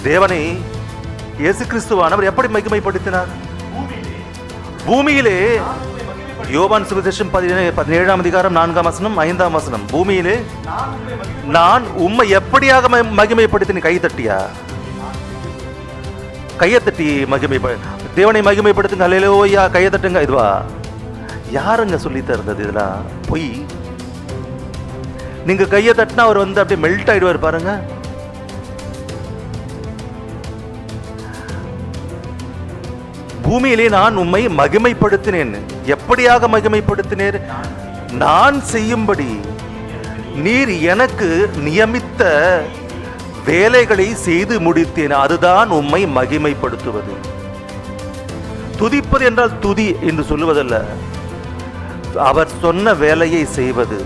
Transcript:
தேவனை இயேசு கிறிஸ்துவானவர் எப்படி மகிமைப்படுத்தினார்? பூமியிலே. யோவான் சுவிசேஷம் 17ஆம் அதிகாரம் 4ஆம் வசனம் 5ஆம் வசனம். பூமியிலே நான் உம்மை எப்படியாக மகிமைப்படுத்தினேன்? கை தட்டியா? கையை தட்டி தேவனை மகிமைப்படுத்துங்க. அல்லேலூயா, கையை தட்டுங்க. இதுவா யாருங்க சொல்லி தருந்தது? இதெல்லாம் பொய். நீங்க கையை தட்டினா அவர் அப்படியே மெல்ட் ஆயிடுவார் பாருங்க. பூமியிலே நான் உம்மை மகிமைப்படுத்தினேன். எப்படியாக மகிமைப்படுத்தினேன்? நான் செய்யும்படி நீர் எனக்கு நியமித்த வேலைகளை செய்து முடித்தேன். அதுதான் உம்மை மகிமைப்படுத்துவது. துதிப்பது என்றால் துதி என்று சொல்லுவதல்ல, அவர் சொன்ன வேலையை செய்வது.